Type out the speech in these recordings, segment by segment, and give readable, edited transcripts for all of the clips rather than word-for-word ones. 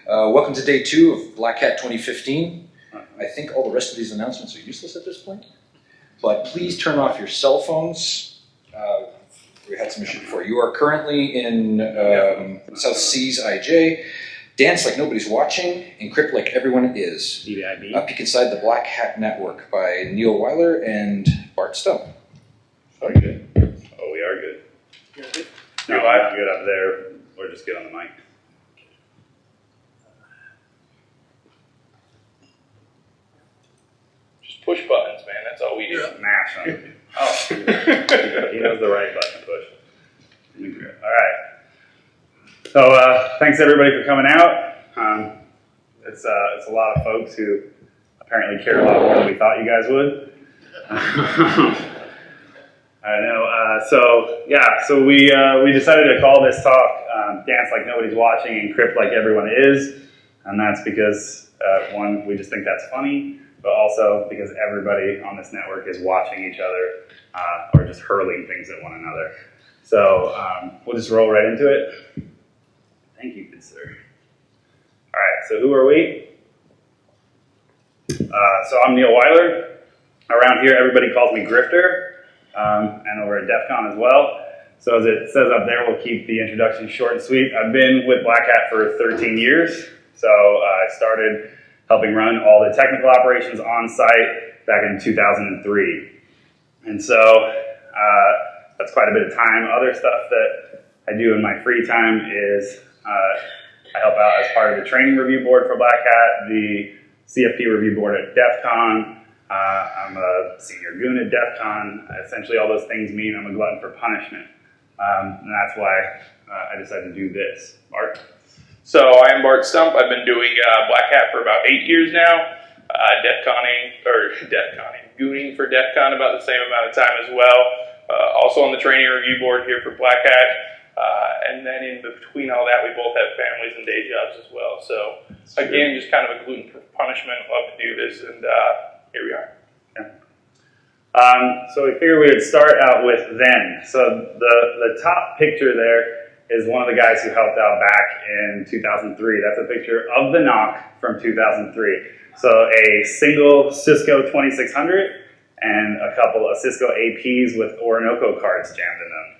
Welcome to day 2 of BlackHat 2015. I think all the rest of these announcements are useless at this point, but please turn off your cell phones. We had some issue before. You are currently in South Seas IJ. Dance like nobody's watching. Encrypt like everyone is. Peek inside the BlackHat network by Neil Weiler and Bart Stump. Are you good? Oh, we are good. You're good? No, I'm good up there. We're just good on the mic. Just push buttons, man. That's all we do. Mash them. Oh, he knows the right button to push. All right. So thanks everybody for coming out. It's a lot of folks who apparently care a lot more than we thought you guys would. I know. So we decided to call this talk "Dance Like Nobody's Watching, Encrypt Like Everyone Is," and that's because one, we just think that's funny, but also because everybody on this network is watching each other or just hurling things at one another. So we'll just roll right into it. Thank you, good sir. All right. So who are we? So I'm Neil Weiler. Around here, everybody calls me Grifter. And over at DEF CON as well. So as it says up there, we'll keep the introduction short and sweet. I've been with BlackHat for 13 years. So I started helping run all the technical operations on site back in 2003. And so that's quite a bit of time. Other stuff that I do in my free time is I help out as part of the training review board for BlackHat, the CFP review board at DEF CON. I'm a senior goon at DEF CON. Essentially, all those things mean I'm a glutton for punishment. And that's why I decided to do this. Bart? So I am Bart Stump. I've been doing BlackHat for about 8 years now. Gooning for DEF CON about the same amount of time as well. Also on the training review board here for BlackHat. And then in between all that, we both have families and day jobs as well. So again, just kind of a glutton for punishment. Love to do this, and here we are. So we figured we would start out with then. So the top picture there is one of the guys who helped out back in 2003. That's a picture of the NOC from 2003. So a single Cisco 2600 and a couple of Cisco APs with Orinoco cards jammed in them.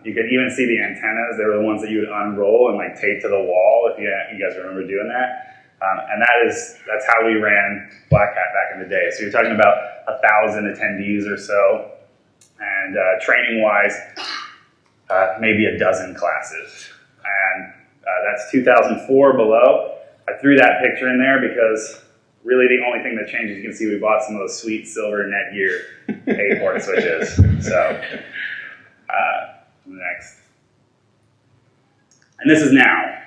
You can even see the antennas. They were the ones that you would unroll and like tape to the wall, if you guys remember doing that. And that's how we ran BlackHat back in the day. So you're talking about 1,000 attendees or so, and training-wise, maybe a dozen classes. And that's 2004 below. I threw that picture in there because really the only thing that changes, you can see we bought some of those sweet silver Netgear 8-port switches. So next. And this is now.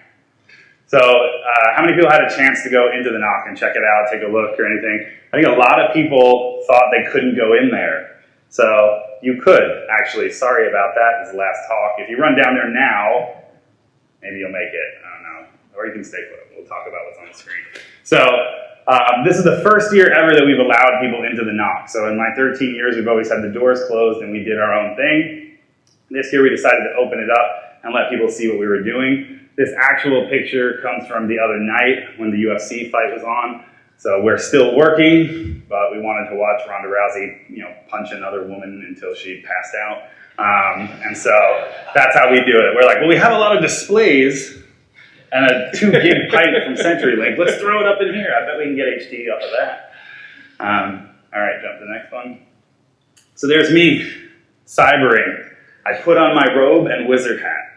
So how many people had a chance to go into the NOC and check it out, take a look or anything? I think a lot of people thought they couldn't go in there. So you could, actually. Sorry about that. This is the last talk. If you run down there now, maybe you'll make it. I don't know. Or you can stay put. We'll talk about what's on the screen. So this is the first year ever that we've allowed people into the NOC. So in my 13 years, we've always had the doors closed and we did our own thing. This year we decided to open it up and let people see what we were doing. This actual picture comes from the other night when the UFC fight was on. So we're still working, but we wanted to watch Ronda Rousey, punch another woman until she passed out. And so that's how we do it. We're like, well, we have a lot of displays and a 2 gig pipe from CenturyLink. Let's throw it up in here. I bet we can get HD off of that. All right, jump to the next one. So there's me, cybering. I put on my robe and wizard hat.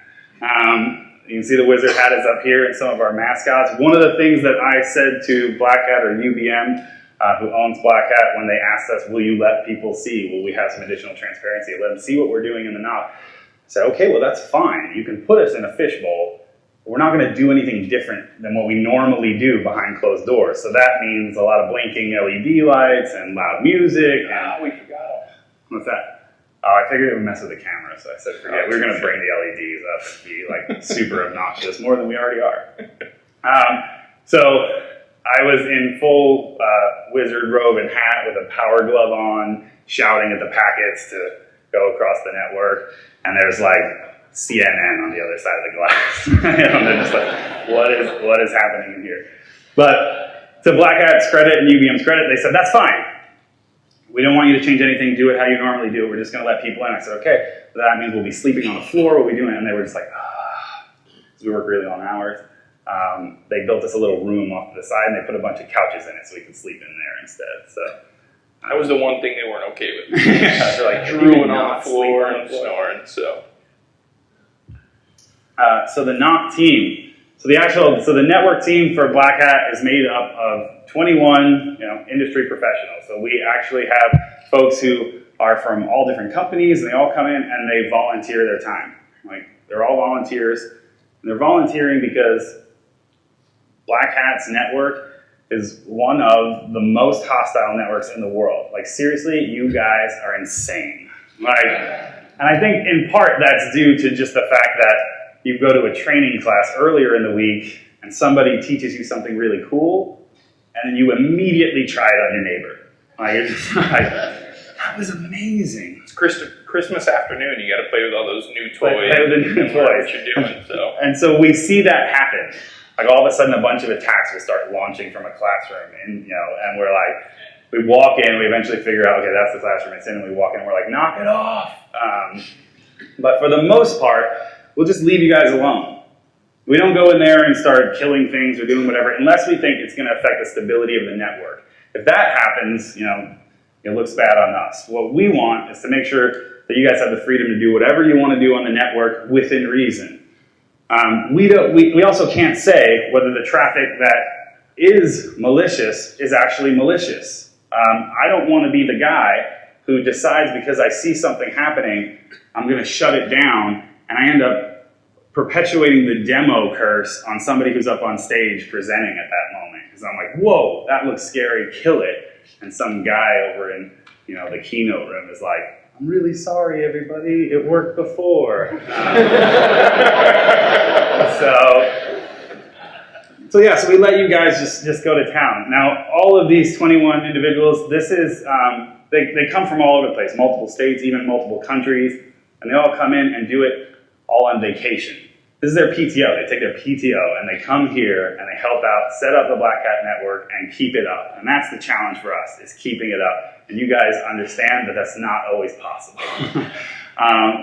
You can see the wizard hat is up here and some of our mascots. One of the things that I said to BlackHat or UBM, who owns BlackHat, when they asked us, will you let people see? Will we have some additional transparency? Let them see what we're doing in the NOC. I said, okay, well, that's fine. You can put us in a fishbowl. We're not going to do anything different than what we normally do behind closed doors. So that means a lot of blinking LED lights and loud music. We forgot. What's that? Oh, I figured it would mess with the camera, so I said forget. We were going to bring the LEDs up, be like super obnoxious, more than we already are. So I was in full wizard robe and hat with a power glove on, shouting at the packets to go across the network. And there's like CNN on the other side of the glass. They're just like, what is happening in here? But to BlackHat's credit and UVM's credit, they said, that's fine. We don't want you to change anything. Do it how you normally do it. We're just going to let people in. I said, okay. So that means we'll be sleeping on the floor. We'll be doing it. And they were just like, because we work really long hours. They built us a little room off to the side, and they put a bunch of couches in it so we could sleep in there instead. So that was the one thing they weren't okay with. Yeah, they're like drooling on the floor and snoring. So the NOC team. So the network team for BlackHat is made up of 21 industry professionals. So we actually have folks who are from all different companies, and they all come in and they volunteer their time. Like, they're all volunteers, and they're volunteering because BlackHat's network is one of the most hostile networks in the world. Like, seriously, you guys are insane. Like, and I think in part that's due to just the fact that you go to a training class earlier in the week and somebody teaches you something really cool, and then you immediately try it on your neighbor. Like, you're just like, that was amazing. It's Christmas afternoon. You got to play with all those new toys. Play with the new toys. What you're doing. So. And so we see that happen. Like, all of a sudden, a bunch of attacks will start launching from a classroom, and and we're like, we walk in, we eventually figure out, okay, that's the classroom it's in, and we walk in, and we're like, knock it off. But for the most part, we'll just leave you guys alone. We don't go in there and start killing things or doing whatever unless we think it's going to affect the stability of the network. If that happens, it looks bad on us. What we want is to make sure that you guys have the freedom to do whatever you want to do on the network within reason. We also can't say whether the traffic that is malicious is actually malicious. I don't want to be the guy who decides because I see something happening, I'm going to shut it down, and I end up perpetuating the demo curse on somebody who's up on stage presenting at that moment. Because I'm like, whoa, that looks scary, kill it. And some guy over in the keynote room is like, I'm really sorry, everybody, it worked before. So we let you guys just go to town. Now, all of these 21 individuals, this is, they come from all over the place, multiple states, even multiple countries, and they all come in and do it all on vacation. This is their PTO. They take their PTO and they come here and they help out, set up the BlackHat network and keep it up. And that's the challenge for us, is keeping it up. And you guys understand that that's not always possible.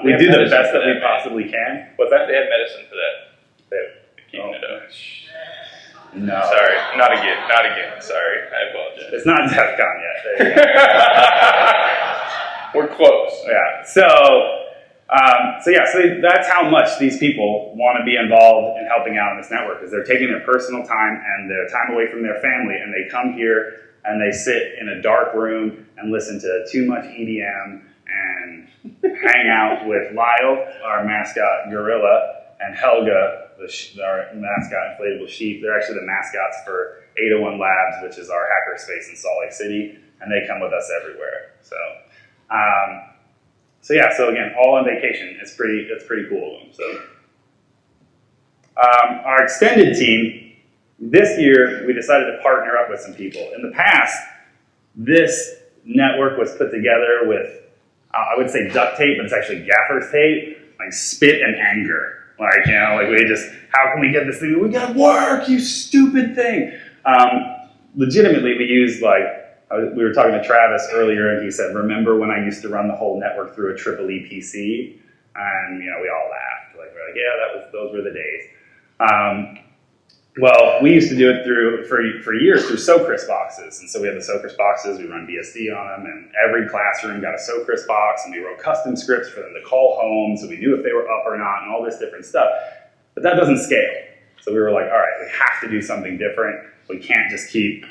We do the best that we possibly can. What's that? They have medicine for that. Keeping it up. No. Sorry, not again. Sorry, I apologize. It's not DEF CON yet. There you go. We're close. Yeah. So that's how much these people want to be involved in helping out in this network, because they're taking their personal time and their time away from their family, and they come here and they sit in a dark room and listen to too much EDM and hang out with Lyle, our mascot gorilla, and Helga, our mascot inflatable sheep. They're actually the mascots for 801 Labs, which is our hackerspace in Salt Lake City, and they come with us everywhere. So again, all on vacation. It's pretty cool of them. So our extended team, this year we decided to partner up with some people. In the past, this network was put together with, I would say duct tape, but it's actually gaffer's tape, like spit and anger. How can we get this thing? We got to work, you stupid thing. Legitimately, we used we were talking to Travis earlier, and he said, remember when I used to run the whole network through a EEE PC? And, we all laughed. We're like, yeah, those were the days. Well, we used to do it for years through Socris boxes. And so we had the Socris boxes, we run BSD on them, and every classroom got a Socris box, and we wrote custom scripts for them to call home, so we knew if they were up or not, and all this different stuff. But that doesn't scale. So we were like, all right, we have to do something different. We can't just keep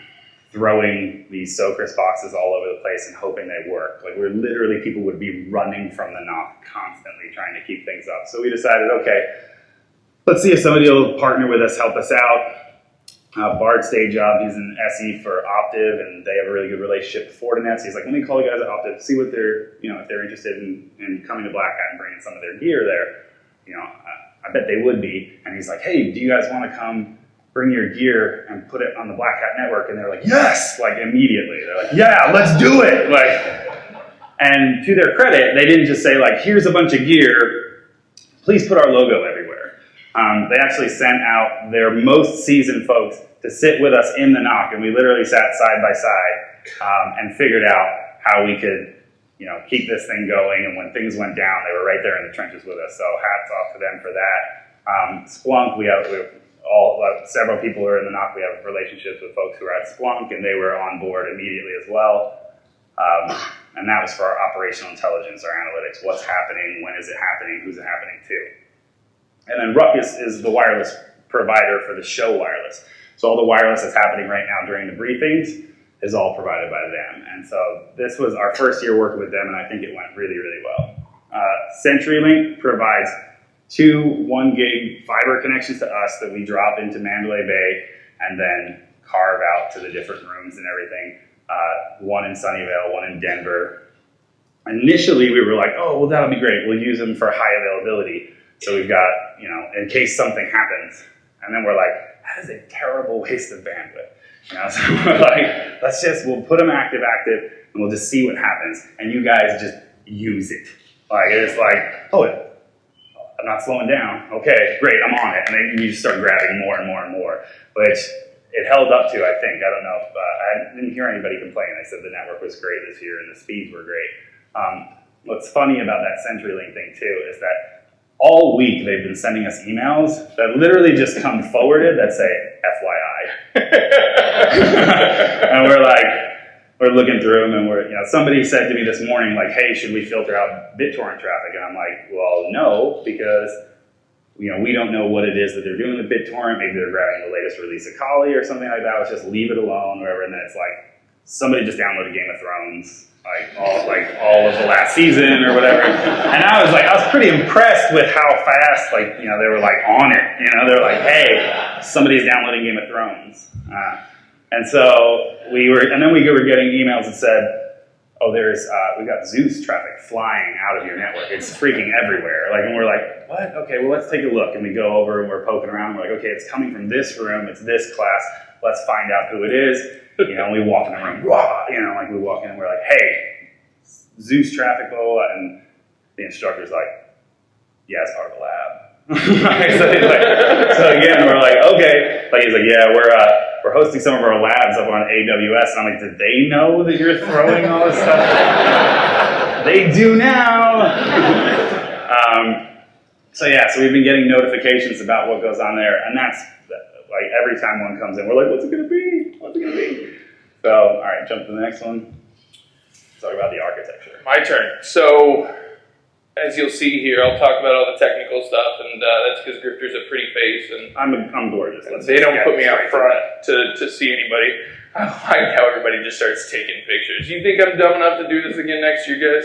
throwing these Socris boxes all over the place and hoping they work. People would be running from the NOC constantly trying to keep things up. So we decided, okay, let's see if somebody will partner with us, help us out. Bard's day job, he's an SE for Optiv, and they have a really good relationship with Fortinet. So he's like, let me call you guys at Optiv, see what they're, if they're interested in coming to BlackHat and bringing some of their gear there. I bet they would be. And he's like, hey, do you guys want to come bring your gear and put it on the BlackHat network? And they're like, yes, immediately. They're like, yeah, let's do it. And to their credit, they didn't just say here's a bunch of gear, please put our logo everywhere. They actually sent out their most seasoned folks to sit with us in the NOC, and we literally sat side by side and figured out how we could, keep this thing going. And when things went down, they were right there in the trenches with us. So hats off to them for that. Splunk, we have several people who are in the NOC. We have relationships with folks who are at Splunk, and they were on board immediately as well. And that was for our operational intelligence, our analytics. What's happening? When is it happening? Who's it happening to? And then Ruckus is the wireless provider for the show wireless. So all the wireless that's happening right now during the briefings is all provided by them. And so this was our first year working with them, and I think it went really, really well. CenturyLink provides 2 1-gig fiber connections to us that we drop into Mandalay Bay and then carve out to the different rooms and everything. One in Sunnyvale, one in Denver. Initially, we were like, oh, well, that'll be great. We'll use them for high availability. So we've got, in case something happens. And then we're like, that is a terrible waste of bandwidth. So we're like, we'll put them active, and we'll just see what happens. And you guys just use it. It's like, oh, I'm not slowing down. Okay, great, I'm on it. And then you just start grabbing more and more and more, which it held up to, I think. I don't know if, I didn't hear anybody complain. They said the network was great this year and the speeds were great. What's funny about that CenturyLink thing too is that all week they've been sending us emails that literally just come forwarded that say, FYI. And we're looking through them, and somebody said to me this morning, like, hey, should we filter out BitTorrent traffic? And I'm like, well, no, because we don't know what it is that they're doing with BitTorrent. Maybe they're grabbing the latest release of Kali or something like that. Let's just leave it alone, whatever. And then it's like somebody just downloaded Game of Thrones, all of the last season or whatever. And I was pretty impressed with how fast, they were on it. They were like, hey, somebody's downloading Game of Thrones. And so we were getting emails that said, oh, we got Zeus traffic flying out of your network. It's freaking everywhere. And we're like, what? Okay, well, let's take a look. And we go over and we're poking around. And we're like, okay, it's coming from this room. It's this class. Let's find out who it is. And we walk in the room. We walk in and we're like, hey, Zeus traffic, blah, blah, blah. And the instructor's like, yeah, it's part of the lab. So again, we're like, okay. He's like, yeah, we're hosting some of our labs up on AWS. And I'm like, did they know that you're throwing all this stuff? They do now. So we've been getting notifications about what goes on there. And that's every time one comes in, we're like, what's it going to be? What's it going to be? So, all right, jump to the next one. Talk about the architecture. My turn. So, as you'll see here, I'll talk about all the technical stuff, and that's because Grifter's a pretty face, and I'm gorgeous. They don't put me out front to see anybody. I like how everybody just starts taking pictures. You think I'm dumb enough to do this again next year, guys?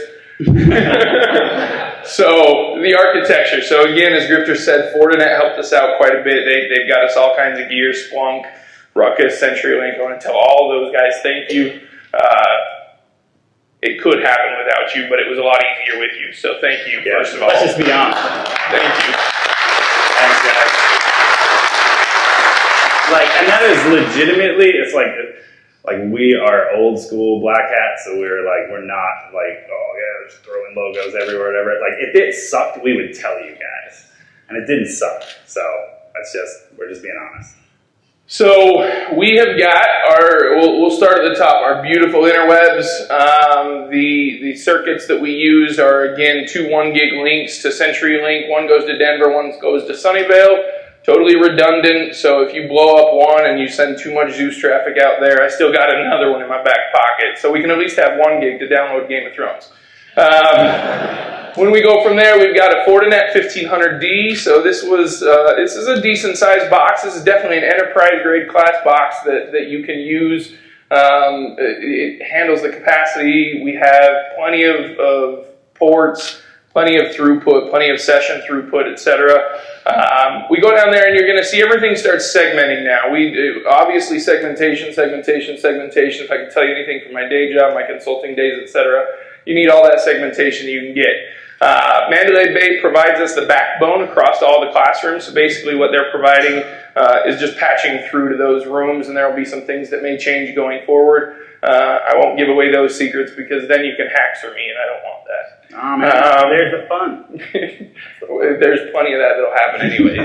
So, the architecture. So again, as Grifter said, Fortinet helped us out quite a bit. They've got us all kinds of gear, Splunk, Ruckus, CenturyLink. I want to tell all those guys thank you. It could happen without you, but it was a lot easier with you. So thank you, first of all. Let's just be honest. Thank you. Thanks, guys. And that is legitimately, it's like we are old school BlackHat, so we're not oh yeah, just throwing logos everywhere, whatever. If it sucked, we would tell you guys, and it didn't suck. So we're just being honest. So we have got we'll start at the top, our beautiful interwebs. The circuits that we use are, again, 2 1-gig links to CenturyLink. One goes to Denver, one goes to Sunnyvale. Totally redundant, so if you blow up one and you send too much Zeus traffic out there, I still got another one in my back pocket. So we can at least have 1 gig to download Game of Thrones. When we go from there, we've got a Fortinet 1500D. So this is a decent sized box. This is definitely an enterprise grade class box that you can use. It handles the capacity. We have plenty of ports, plenty of throughput, plenty of session throughput, etc. We go down there and you're going to see everything starts segmenting now. We do, obviously, segmentation. If I can tell you anything from my day job, my consulting days, etc., you need all that segmentation you can get. Mandalay Bay provides us the backbone across all the classrooms. So basically what they're providing is just patching through to those rooms, and there will be some things that may change going forward. I won't give away those secrets because then you can hack for me, and I don't want that. Oh man, there's the fun. There's plenty of that that'll happen anyways.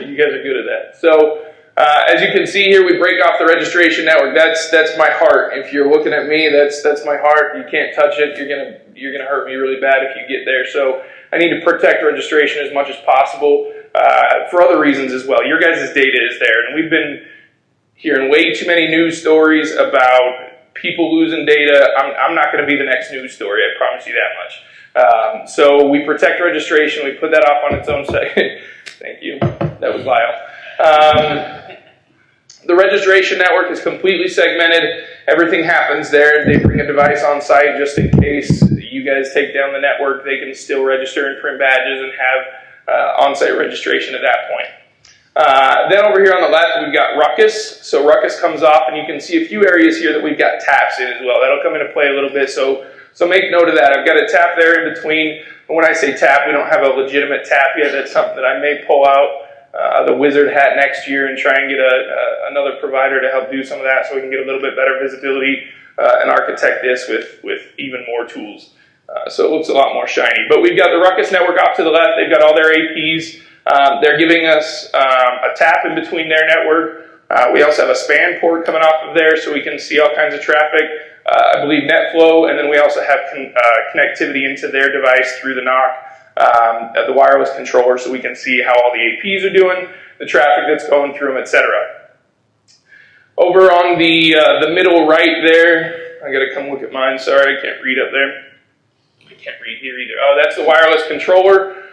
You guys are good at that. So as you can see here, we break off the registration network. That's my heart. If you're looking at me, that's my heart. You can't touch it. You're gonna hurt me really bad if you get there. So I need to protect registration as much as possible for other reasons as well. Your guys' data is there, and we've been hearing way too many news stories about people losing data. I'm not going to be the next news story, I promise you that much. So we protect registration. We put that off on its own site. Thank you. That was vile. The registration network is completely segmented. Everything happens there. They bring a device on site just in case you guys take down the network. They can still register and print badges and have on-site registration at that point. Then over here on the left, we've got Ruckus. So Ruckus comes off, and you can see a few areas here that we've got taps in as well. That'll come into play a little bit, so make note of that. I've got a tap there in between. And when I say tap, we don't have a legitimate tap yet. That's something that I may pull out the wizard hat next year and try and get another provider to help do some of that so we can get a little bit better visibility and architect this with even more tools. So it looks a lot more shiny. But we've got the Ruckus network off to the left. They've got all their APs. They're giving us a tap in between their network. We also have a span port coming off of there so we can see all kinds of traffic. I believe NetFlow, and then we also have connectivity into their device through the NOC, the wireless controller, so we can see how all the APs are doing, the traffic that's going through them, etc. Over on the middle right there, I gotta come look at mine, sorry, I can't read up there. I can't read here either. Oh, that's the wireless controller.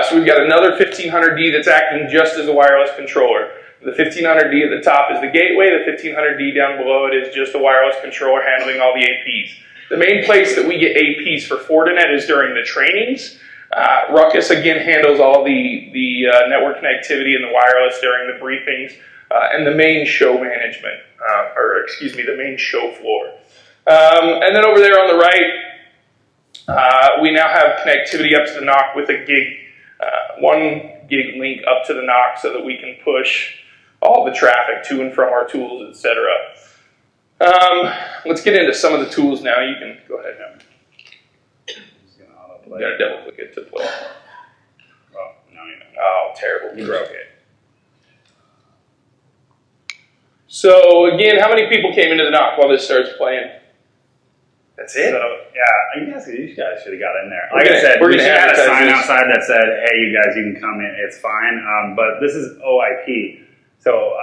So we've got another 1500D that's acting just as a wireless controller. The 1500D at the top is the gateway. The 1500D down below it is just a wireless controller handling all the APs. The main place that we get APs for Fortinet is during the trainings. Ruckus again handles all the network connectivity and the wireless during the briefings and the main show management, the main show floor. And then over there on the right, we now have connectivity up to the NOC with a gig. 1 gig link up to the NOC so that we can push all the traffic to and from our tools, etc. Let's get into some of the tools now. You can go ahead now. You gotta double click it to play. Oh, no, you don't. Oh, terrible. You broke it. So again, how many people came into the NOC while this starts playing? That's it? So, yeah, you guys should have got in there. Like I said, we should have had a sign outside that said, hey, you guys, you can come in, it's fine. But this is OIP. So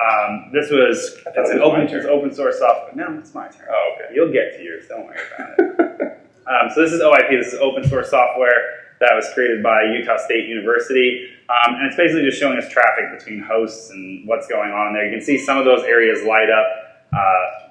this was, it's open source software. No, it's my turn. Oh, okay. You'll get to yours, don't worry about it. So this is OIP, this is open source software that was created by Utah State University. And it's basically just showing us traffic between hosts and what's going on in there. You can see some of those areas light up.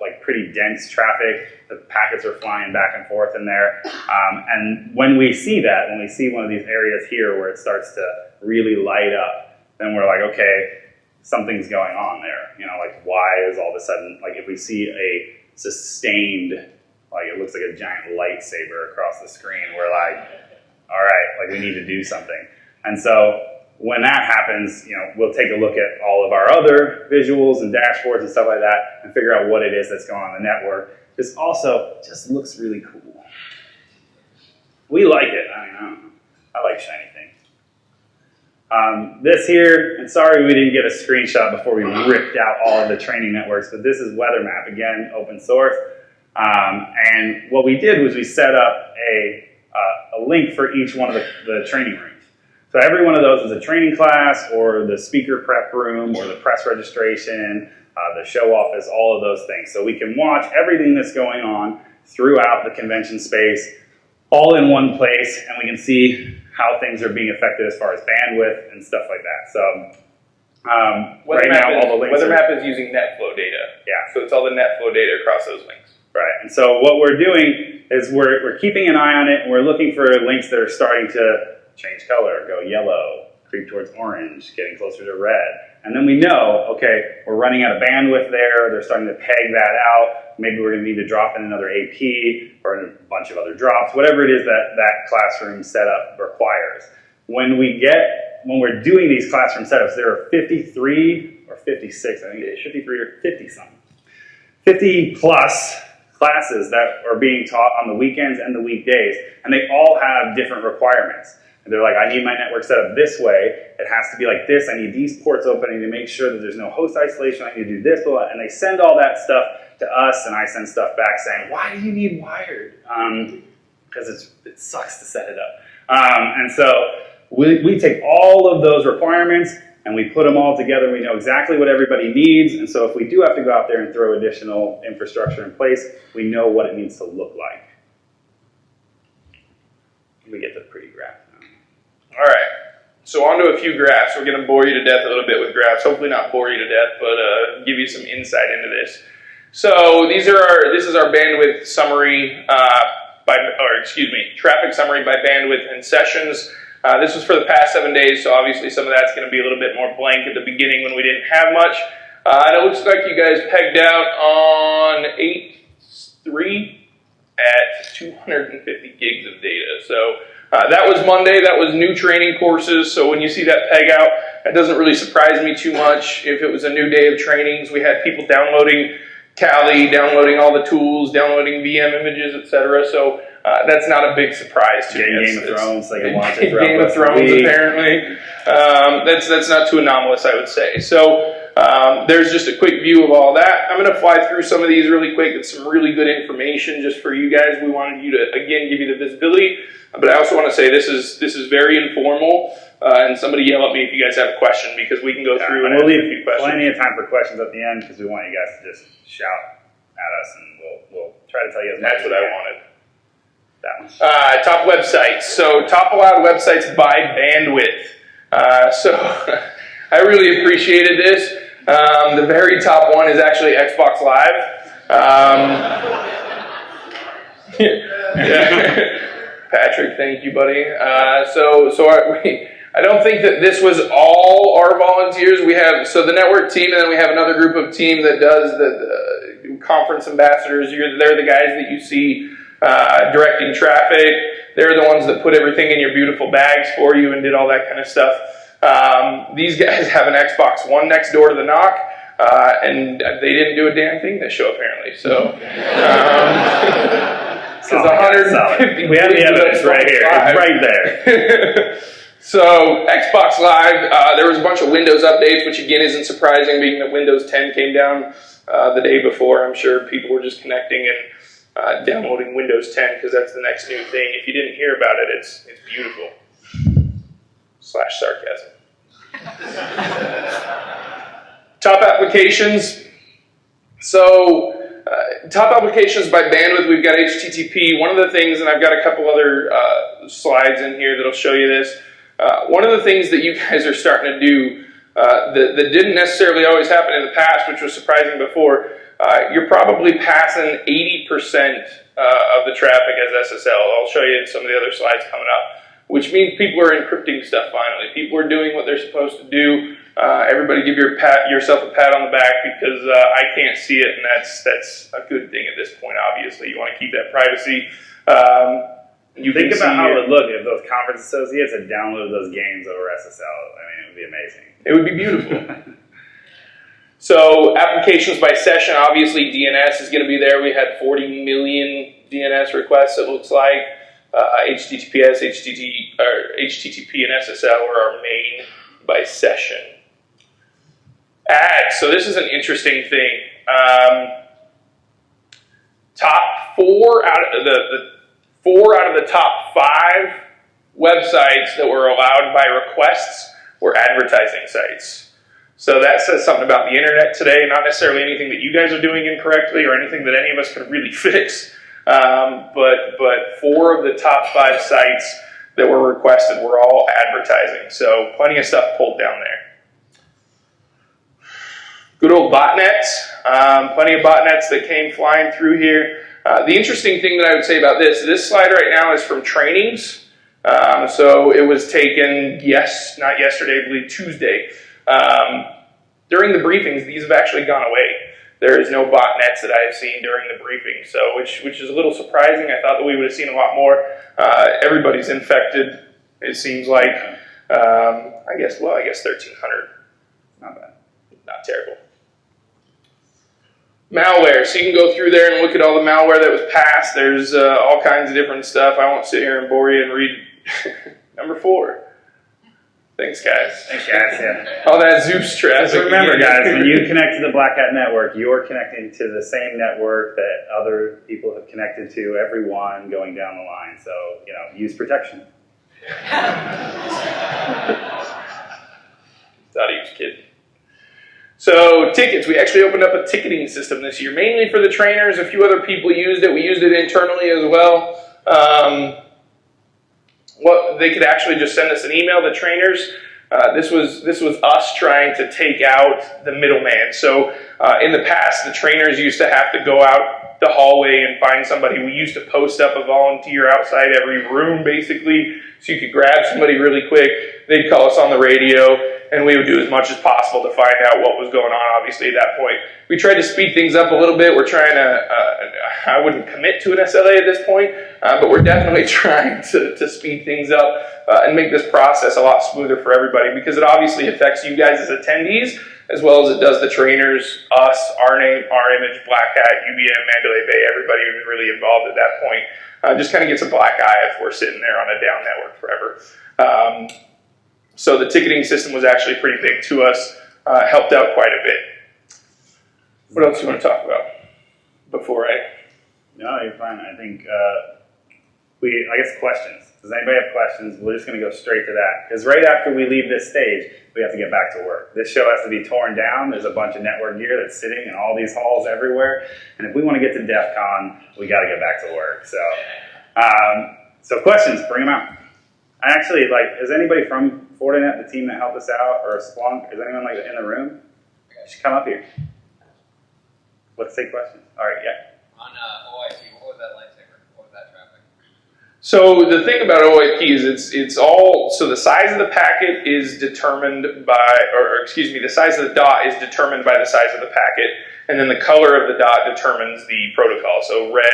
Like pretty dense traffic. The packets are flying back and forth in there. And when we see that, when we see one of these areas here where it starts to really light up, then we're like, okay, something's going on there. You know, like why is all of a sudden, like if we see a sustained, like it looks like a giant lightsaber across the screen, we're like, all right, like we need to do something. And so when that happens, you know, we'll take a look at all of our other visuals and dashboards and stuff like that and figure out what it is that's going on in the network. This also just looks really cool. We like it. I mean, I don't know. I like shiny things. This here, and sorry we didn't get a screenshot before we ripped out all of the training networks, but this is Weather Map, again, open source. And what we did was we set up a link for each one of the training rooms. So every one of those is a training class or the speaker prep room or the press registration, the show office, all of those things. So we can watch everything that's going on throughout the convention space all in one place, and we can see how things are being affected as far as bandwidth and stuff like that. So right now all the links Weather Map is using NetFlow data. Yeah. So it's all the NetFlow data across those links. Right. And so what we're doing is we're keeping an eye on it, and we're looking for links that are starting to change color, go yellow, creep towards orange, getting closer to red. And then we know, okay, we're running out of bandwidth there, they're starting to peg that out, maybe we're going to need to drop in another AP or a bunch of other drops, whatever it is that classroom setup requires. When we're doing these classroom setups, there are 53 or 56, I think it is 53 or 50 something. 50 plus classes that are being taught on the weekends and the weekdays, and they all have different requirements. And they're like, I need my network set up this way. It has to be like this. I need these ports open. I need to make sure that there's no host isolation. I need to do this, blah, blah. And they send all that stuff to us, and I send stuff back saying, why do you need wired? Because it sucks to set it up. And so we take all of those requirements and we put them all together. We know exactly what everybody needs. And so if we do have to go out there and throw additional infrastructure in place, we know what it needs to look like. We get the pretty graph now. All right. So on to a few graphs. We're going to bore you to death a little bit with graphs. Hopefully not bore you to death, but give you some insight into this. So this is our bandwidth summary traffic summary by bandwidth and sessions. This was for the past 7 days, so obviously some of that's going to be a little bit more blank at the beginning when we didn't have much. And it looks like you guys pegged out on 8.3 at 250 gigs of data. So that was Monday. That was new training courses. So when you see that peg out, that doesn't really surprise me too much. If it was a new day of trainings, we had people downloading Tally, downloading all the tools, downloading VM images, etc. So that's not a big surprise to me. Game of Thrones, like I watch it throughout Game of Thrones, apparently. That's not too anomalous, I would say. So there's just a quick view of all that. I'm going to fly through some of these really quick. It's some really good information just for you guys. We wanted you to, again, give you the visibility. But I also want to say this is very informal. And somebody yell at me if you guys have a question, because we can go through and we'll leave a few questions. Plenty of time for questions at the end, because we want you guys to just shout at us, and we'll try to tell you as much. That's what I wanted. That one. Top websites. So top allowed websites by bandwidth. So I really appreciated this. The very top one is actually Xbox Live. Yeah. Patrick, thank you, buddy. I don't think that this was all our volunteers. We have, so the network team, and then we have another group of team that does the conference ambassadors. They're the guys that you see directing traffic. They're the ones that put everything in your beautiful bags for you and did all that kind of stuff. These guys have an Xbox One next door to the NOC, and they didn't do a damn thing this show, apparently. So, because 150 we have the evidence right here. It's right there. So Xbox Live, there was a bunch of Windows updates, which again isn't surprising, being that Windows 10 came down the day before. I'm sure people were just connecting and downloading Windows 10 because that's the next new thing. If you didn't hear about it, it's beautiful. /sarcasm. Top applications. So top applications by bandwidth, we've got HTTP. One of the things, and I've got a couple other slides in here that'll show you this. One of the things that you guys are starting to do that didn't necessarily always happen in the past, which was surprising before, you're probably passing 80% of the traffic as SSL. I'll show you in some of the other slides coming up, which means people are encrypting stuff finally. People are doing what they're supposed to do. Everybody give yourself a pat on the back, because I can't see it, and that's a good thing at this point, obviously. You want to keep that privacy. You think about how it would look if those conference associates had downloaded those games over SSL. I mean, it would be amazing. It would be beautiful. So applications by session, obviously DNS is going to be there. We had 40 million DNS requests, it looks like. HTTPS, HTTP, and SSL are our main by session. Ads. So this is an interesting thing. Top 4 out of the 4 out of the top 5 websites that were allowed by requests were advertising sites. So that says something about the internet today, not necessarily anything that you guys are doing incorrectly or anything that any of us can really fix. But 4 of the top 5 sites that were requested were all advertising. So plenty of stuff pulled down there. Good old botnets. Plenty of botnets that came flying through here. The interesting thing that I would say about this slide right now is from trainings. So it was taken, not yesterday, I believe Tuesday. During the briefings, these have actually gone away. There is no botnets that I have seen during the briefing, so which is a little surprising. I thought that we would have seen a lot more. Everybody's infected, it seems like. I guess 1,300. Not bad. Not terrible. Malware. So you can go through there and look at all the malware that was passed. There's all kinds of different stuff. I won't sit here and bore you and read number 4. Thanks, guys. Thanks, guys. Yeah. All that Zeus traffic. Just remember, guys, when you connect to the BlackHat network, you're connecting to the same network that other people have connected to, everyone going down the line. So, use protection. Thought he was kidding. So tickets, we actually opened up a ticketing system this year, mainly for the trainers. A few other people used it. We used it internally as well. They could actually just send us an email, the trainers. This was us trying to take out the middleman. So in the past, the trainers used to have to go out the hallway and find somebody. We used to post up a volunteer outside every room, basically, so you could grab somebody really quick. They'd call us on the radio, and we would do as much as possible to find out what was going on, obviously, at that point. We tried to speed things up a little bit. We're trying to, I wouldn't commit to an SLA at this point, but we're definitely trying to speed things up and make this process a lot smoother for everybody, because it obviously affects you guys as attendees, as well as it does the trainers, us, our name, our image, BlackHat, UBM, Mandalay Bay, everybody who's really involved at that point. Just kind of gets a black eye if we're sitting there on a down network forever. So the ticketing system was actually pretty big to us, helped out quite a bit. What else do you want to talk about before I? No, you're fine. I think I guess questions. Does anybody have questions? We're just going to go straight to that. Because right after we leave this stage, we have to get back to work. This show has to be torn down. There's a bunch of network gear that's sitting in all these halls everywhere. And if we want to get to DEF CON, we got to get back to work. So questions, bring them out. I actually, is anybody from Fortinet, the team that helped us out, or Splunk? Is anyone in the room? You should come up here. Let's take questions. All right, yeah. On OIP, what was that lightsaber? What was that traffic? So the thing about OIP is it's all, so the size of the packet is determined by, or excuse me, the size of the dot is determined by the size of the packet, and then the color of the dot determines the protocol. So red,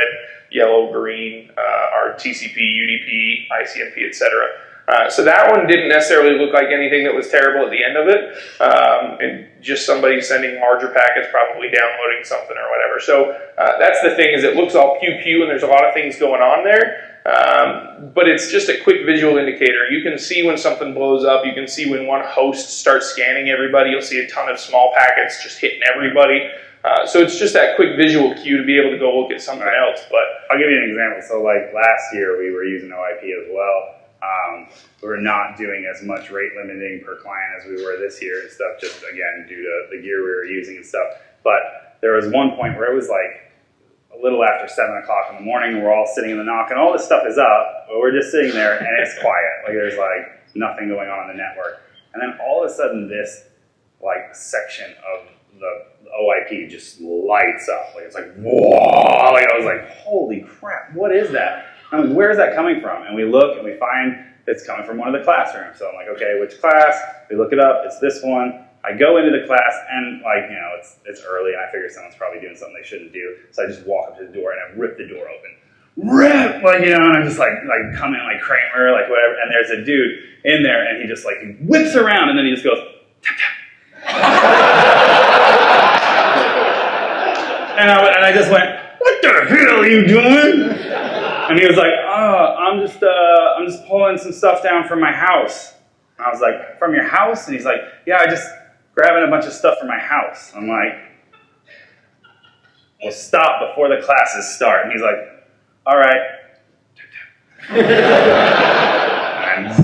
yellow, green, our TCP, UDP, ICMP, etc. So that one didn't necessarily look like anything that was terrible at the end of it. And just somebody sending larger packets, probably downloading something or whatever. So that's the thing, is it looks all pew-pew and there's a lot of things going on there. But it's just a quick visual indicator. You can see when something blows up. You can see when one host starts scanning everybody. You'll see a ton of small packets just hitting everybody. So it's just that quick visual cue to be able to go look at something else. But I'll give you an example. So last year we were using OIP as well. We were not doing as much rate limiting per client as we were this year and stuff, just again due to the gear we were using and stuff. But there was one point where it was a little after 7 o'clock in the morning. We're all sitting in the NOC and all this stuff is up, but we're just sitting there and it's quiet. There's nothing going on in the network. And then all of a sudden this section of the OIP just lights up. It's whoa! I was holy crap, what is that? Where is that coming from? And we look and we find it's coming from one of the classrooms. So I'm okay, which class? We look it up, it's this one. I go into the class and it's early and I figure someone's probably doing something they shouldn't do. So I just walk up to the door and I rip the door open. Rip! And I'm just come in like Kramer, whatever. And there's a dude in there and he just he whips around and then he just goes, tap, tap. and I just went, what the hell are you doing? And he was I'm just pulling some stuff down from my house. And I was from your house? And he's yeah, I just grabbing a bunch of stuff from my house. I'm well, stop before the classes start. And he's all right. And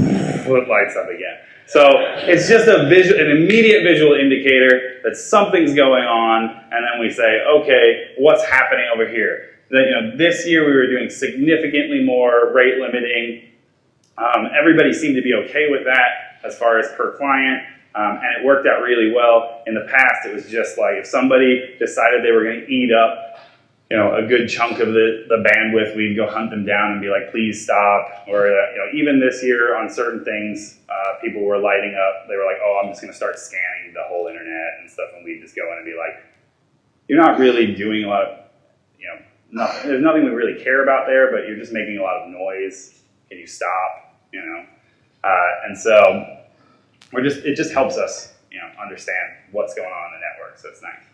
flip lights up again. So it's just an immediate visual indicator that something's going on, and then we say, okay, what's happening over here? This year we were doing significantly more rate limiting. Everybody seemed to be okay with that as far as per client, and it worked out really well. In the past, it was just if somebody decided they were going to eat up a good chunk of the bandwidth, we'd go hunt them down and be please stop. Or, even this year on certain things, people were lighting up. They were oh, I'm just going to start scanning the whole internet and stuff. And we'd just go in and be you're not really doing a lot of, nothing. There's nothing we really care about there, but you're just making a lot of noise. Can you stop? And so it just helps us, understand what's going on in the network. So it's nice.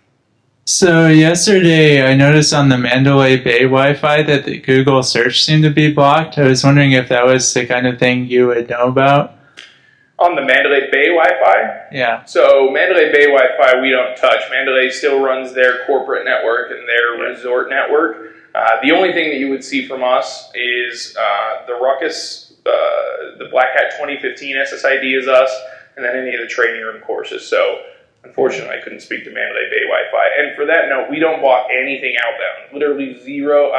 So yesterday I noticed on the Mandalay Bay Wi-Fi that the Google search seemed to be blocked. I was wondering if that was the kind of thing you would know about. On the Mandalay Bay Wi-Fi? Yeah. So Mandalay Bay Wi-Fi we don't touch. Mandalay still runs their corporate network and their resort network. The only thing that you would see from us is the Ruckus, the BlackHat 2015 SSID is us, and then any of the training room courses. So unfortunately, I couldn't speak to Mandalay Bay Wi-Fi. And for that note, we don't block anything outbound. Literally zero.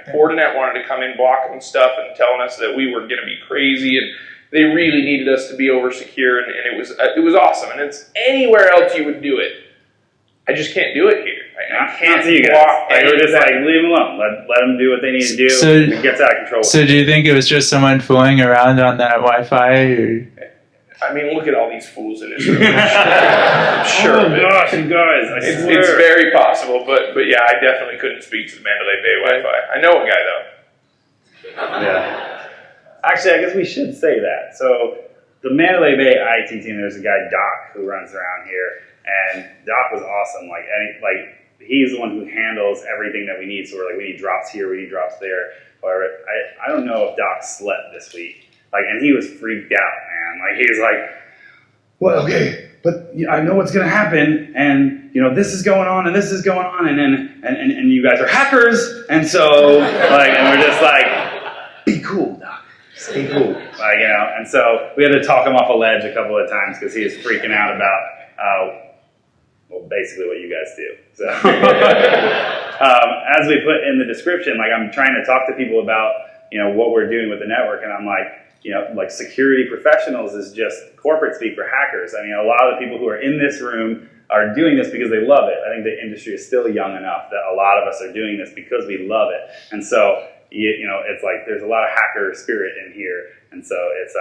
Fortinet wanted to come in blocking stuff and telling us that we were going to be crazy, and they really needed us to be over secure, and it was awesome. And it's anywhere else you would do it. I just can't do it here. I can't see you guys. block Like, we're just anything. like, leave them alone. Let them do what they need to do. So- It gets out of control. So do you think it was just someone fooling around on that Wi-Fi? Or? I mean, look at all these fools in this room. I'm sure Oh of it. gosh, you guys! I It's swear. very possible, but yeah, I definitely couldn't speak to the Mandalay Bay Wi-Fi. I know a guy though. Yeah. Actually, I guess we should say that. So the Mandalay Bay IT team, there's a guy Doc who runs around here, and Doc was awesome. He's the one who handles everything that we need. So we're like, we need drops here, we need drops there. Or I don't know if Doc slept this week. And he was freaked out, man. He was like, well, okay, but I know what's going to happen, and this is going on, and this is going on, and you guys are hackers, and so and we're just like, be cool, Doc, just be cool, and so we had to talk him off a ledge a couple of times because he was freaking out about, basically what you guys do. So, as we put in the description, I'm trying to talk to people about what we're doing with the network, and I'm like, security professionals is just corporate speak for hackers. I mean, a lot of the people who are in this room are doing this because they love it. I think the industry is still young enough that a lot of us are doing this because we love it. And so, it's like there's a lot of hacker spirit in here. And so it's,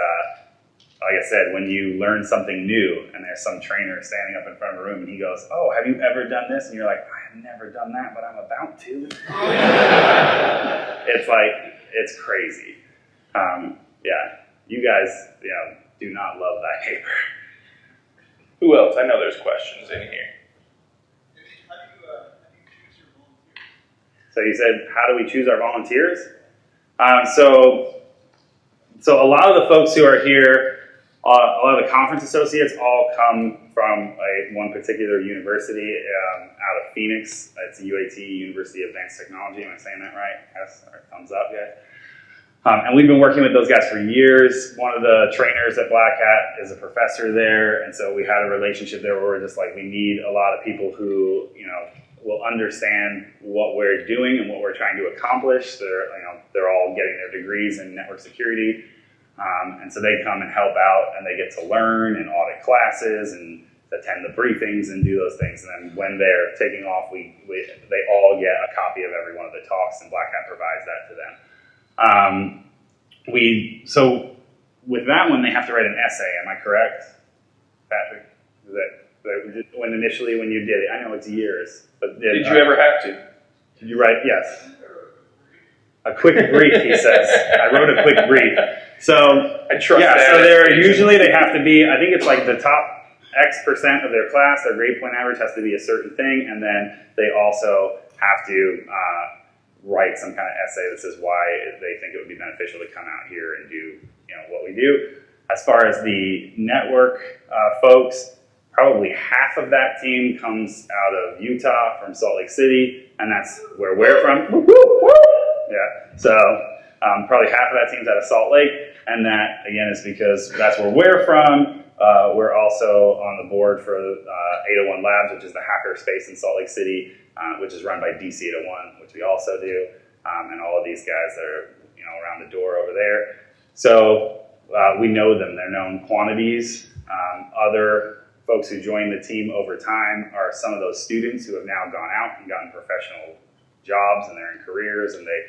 like I said, when you learn something new and there's some trainer standing up in front of a room and he goes, oh, have you ever done this? And you're like, I have never done that, but I'm about to. It's crazy. Yeah, you guys, do not love that paper. Who else? I know there's questions in here. How do you choose your volunteers? So you said, how do we choose our volunteers? So a lot of the folks who are here, a lot of the conference associates all come from one particular university out of Phoenix. It's UAT, University of Advanced Technology. Am I saying that right? Yes, or thumbs up, guys. And we've been working with those guys for years. One of the trainers at BlackHat is a professor there, and so we had a relationship there where we're just like, we need a lot of people who, will understand what we're doing and what we're trying to accomplish. They're all getting their degrees in network security, and so they come and help out, and they get to learn and audit classes and attend the briefings and do those things. And then when they're taking off, they all get a copy of every one of the talks, and BlackHat provides that to them. So with that one, they have to write an essay. Am I correct, Patrick? When you did it? I know it's years, but Did you ever have to? Did you write? Yes. A quick brief, he says. I wrote a quick brief. So I trust yeah. that. So usually they have to be. I think it's like the top X% of their class. Their grade point average has to be a certain thing, and then they also have to write some kind of essay that says why they think it would be beneficial to come out here and do what we do. As far as the network folks, probably half of that team comes out of Utah from Salt Lake City, and that's where we're from. Yeah, so probably half of that team's out of Salt Lake, and that again is because that's where we're from. We're also on the board for 801 Labs, which is the hacker space in Salt Lake City, which is run by DC 801, which we also do, and all of these guys that are around the door over there. So we know them; they're known quantities. Other folks who join the team over time are some of those students who have now gone out and gotten professional jobs, and they're in careers, and they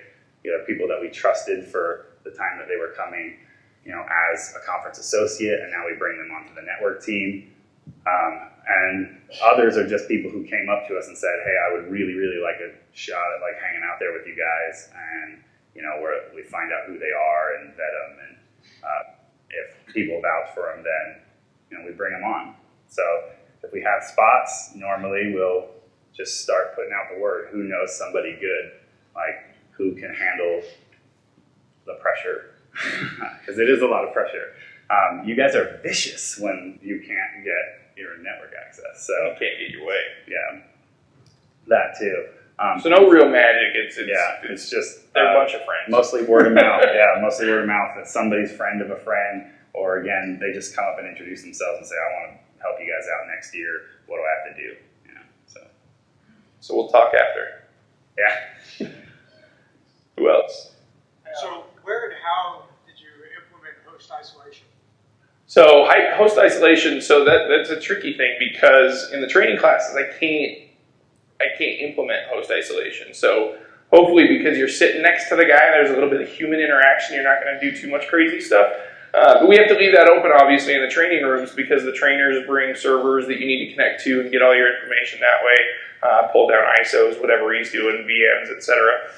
people that we trusted for the time that they were coming. As a conference associate, and now we bring them onto the network team. And others are just people who came up to us and said, hey, I would really, really like a shot at hanging out there with you guys, and where we find out who they are and vet them, and if people vouch for them, then we bring them on. So if we have spots, normally we'll just start putting out the word. Who knows somebody good? Like, who can handle the pressure? Because it is a lot of pressure. You guys are vicious when you can't get your network access. So You can't get your way. yeah, that too. So no real magic. It's just they're a bunch of friends. mostly word of mouth. Yeah, mostly word of mouth. That somebody's friend of a friend, or again, they just come up and introduce themselves and say, "I want to help you guys out next year. What do I have to do?" So we'll talk after. Yeah. Who else? So where and how did you implement host isolation? So host isolation. So that's a tricky thing because in the training classes, I can't implement host isolation. So hopefully, because you're sitting next to the guy, there's a little bit of human interaction. You're not going to do too much crazy stuff. But we have to leave that open, obviously, in the training rooms because the trainers bring servers that you need to connect to and get all your information that way. Pull down ISOs, whatever he's doing, VMs, etc.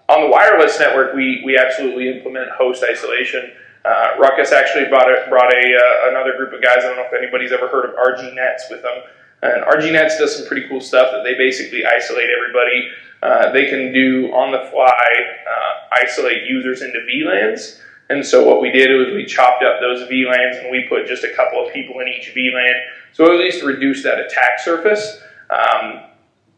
On the wireless network, we absolutely implement host isolation. Ruckus actually brought another group of guys. I don't know if anybody's ever heard of RGNets with them. And RGNets does some pretty cool stuff that they basically isolate everybody. They can do on the fly isolate users into VLANs. And so what we did was we chopped up those VLANs and we put just a couple of people in each VLAN. So at least reduce that attack surface.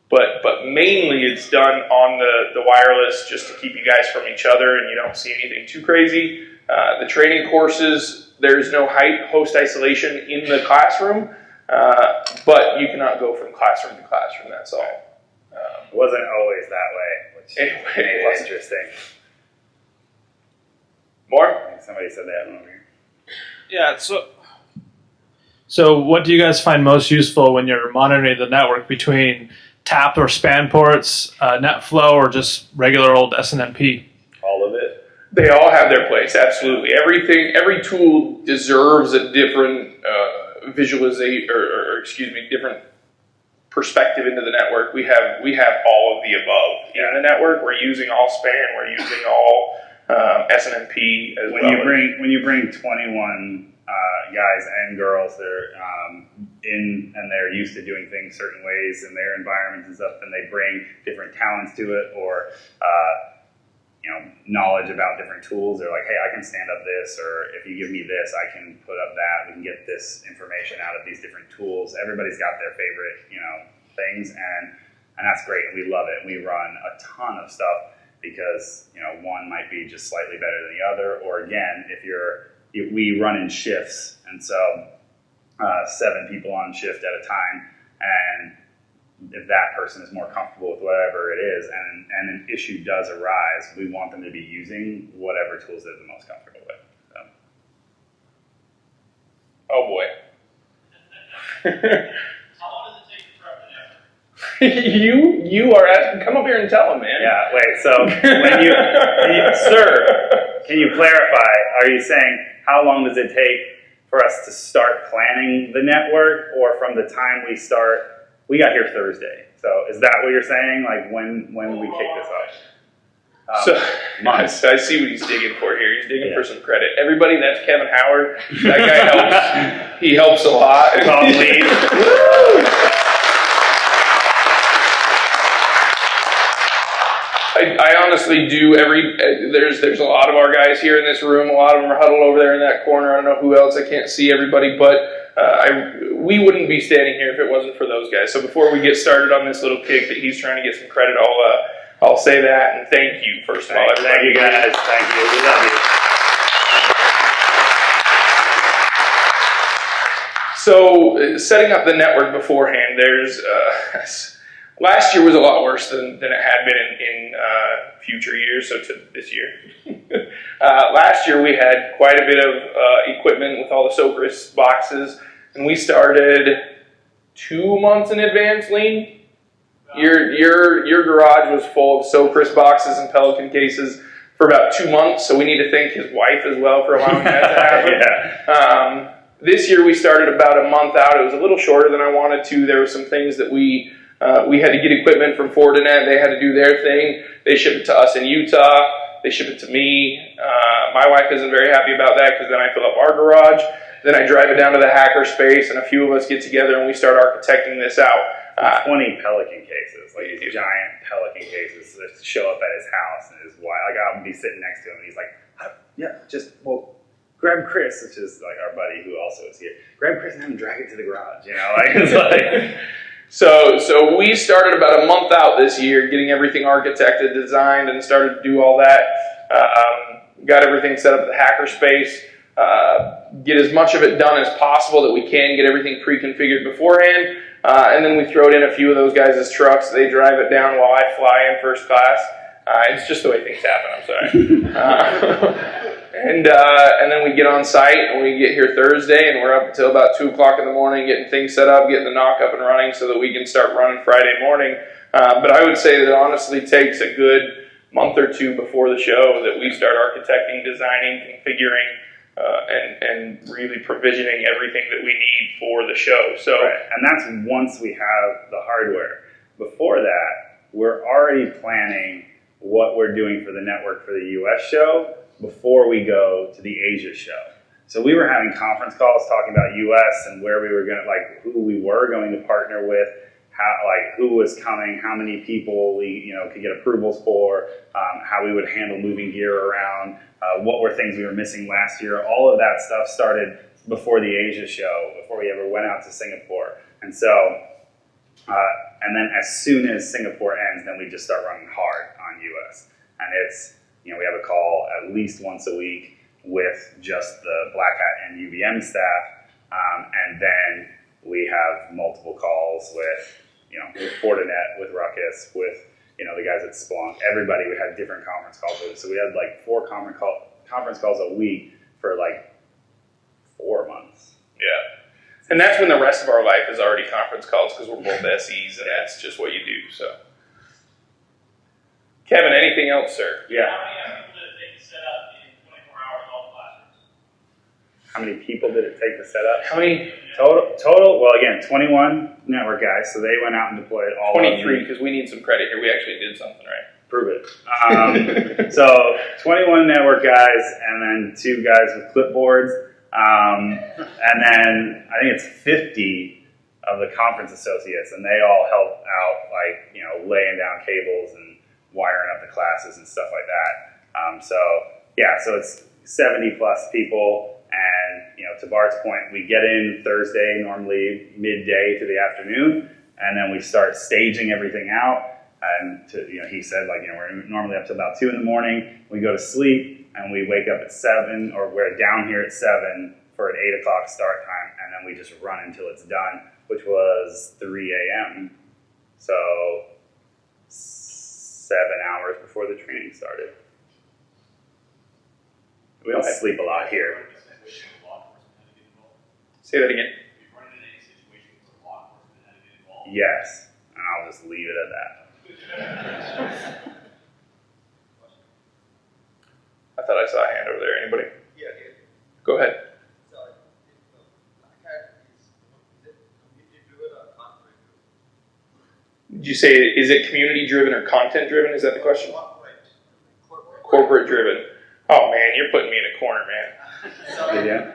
But mainly it's done on the wireless just to keep you guys from each other and you don't see anything too crazy. The training courses, there's no host isolation in the classroom, but you cannot go from classroom to classroom, that's all. It wasn't always that way, which is interesting. More? I think somebody said that over here. Yeah, so what do you guys find most useful when you're monitoring the network between tap or span ports, NetFlow, or just regular old SNMP? All of it. They all have their place, absolutely. Every tool deserves a different visualization, different perspective into the network. We have all of the above in the network. We're using all span. We're using all SNMP as well. When you bring 21 guys and girls, they're they're used to doing things certain ways in their environments and stuff, and they bring different talents to it or knowledge about different tools. They're like, hey, I can stand up this, or if you give me this, I can put up that. We can get this information out of these different tools. Everybody's got their favorite things, and that's great, and we love it. And we run a ton of stuff because one might be just slightly better than the other, or again, we run in shifts, and so 7 people on shift at a time, and if that person is more comfortable with whatever it is, and an issue does arise, we want them to be using whatever tools they're the most comfortable with. So. Oh boy. How long does it take to prep the network? you are asking, come up here and tell them, man. Yeah, wait, so sir, can you clarify, are you saying how long does it take for us to start planning the network, or from the time we start? We got here Thursday, so is that what you're saying? Like when we kick this off? Months. I see what he's digging for here. He's digging for some credit. Everybody, that's Kevin Howard. That guy helps. He helps a lot. I honestly do there's a lot of our guys here in this room. A lot of them are huddled over there in that corner. I don't know who else. I can't see everybody, but we wouldn't be standing here if it wasn't for those guys. So before we get started on this little kick that he's trying to get some credit, I'll say that and thank you first of all. Thank you guys. Thank you. We love you. So setting up the network beforehand, there's last year was a lot worse than it had been in future years, so to this year. Last year we had quite a bit of equipment with all the Socris boxes, and we started 2 months in advance, Lean. Your garage was full of Socris boxes and Pelican cases for about 2 months, so we need to thank his wife as well for allowing that to happen. This year we started about a month out. It was a little shorter than I wanted to. There were some things that we had to get equipment from Fortinet. They had to do their thing. They ship it to us in Utah. They ship it to me. My wife isn't very happy about that because then I fill up our garage. Then I drive it down to the hacker space, and a few of us get together and we start architecting this out. 20 Pelican cases, like these giant Pelican cases that show up at his house, and his wife, like I'll be sitting next to him, and he's like, yeah, grab Chris, which is like our buddy who also is here. Grab Chris and have him drag it to the garage, like it's like. So we started about a month out this year, getting everything architected, designed, and started to do all that. Got everything set up at the hackerspace. Get as much of it done as possible that we can, get everything pre-configured beforehand, and then we throw it in a few of those guys' trucks. They drive it down while I fly in first class. It's just the way things happen, I'm sorry. And then we get on site, and we get here Thursday, and we're up until about 2 o'clock in the morning getting things set up, getting the knock up and running so that we can start running Friday morning. But I would say that it honestly takes a good month or two before the show that we start architecting, designing, configuring, and really provisioning everything that we need for the show. So, right. And that's once we have the hardware. Before that, we're already planning what we're doing for the network for the US show before we go to the Asia show. So we were having conference calls talking about US and where we were going to, like who we were going to partner with, how, like who was coming, how many people we could get approvals for, how we would handle moving gear around, what were things we were missing last year. All of that stuff started before the Asia show, before we ever went out to Singapore. And so, and then as soon as Singapore ends, then we just start running hard on US. And it's, we have a call at least once a week with just the BlackHat and UVM staff, and then we have multiple calls with, with Fortinet, with Ruckus, with the guys at Splunk. Everybody would have different conference calls with us. So we had like 4 conference calls a week for like 4 months. Yeah. And that's when the rest of our life is already conference calls because we're both SEs, and that's just what you do. So, Kevin, anything else, sir? Yeah. How many people did it take to set up in 24 hours all classes? How many people did it take to set up? How many? Total, well, again, 21 network guys, so they went out and deployed all 23, because we need some credit here. We actually did something right. Prove it. So 21 network guys, and then 2 guys with clipboards, and then I think it's 50 of the conference associates, and they all help out, like, laying down cables and wiring up the classes and stuff like that. So it's 70 plus people. And, to Bart's point, we get in Thursday, normally midday to the afternoon, and then we start staging everything out. And, he said, we're normally up to about 2 in the morning. We go to sleep, and we wake up at 7, or we're down here at 7 for an 8 o'clock start time, and then we just run until it's done, which was 3 a.m. So 7 hours before the training started. We don't sleep a lot here. Say that again. Yes, and I'll just leave it at that. I thought I saw a hand over there. Anybody? Yeah, here. Go ahead. So, BlackHat is it community-driven or content-driven? Did you say, is it community-driven or content-driven? Is that the question? Corporate-driven. Oh, man, you're putting me in a corner, man. Yeah.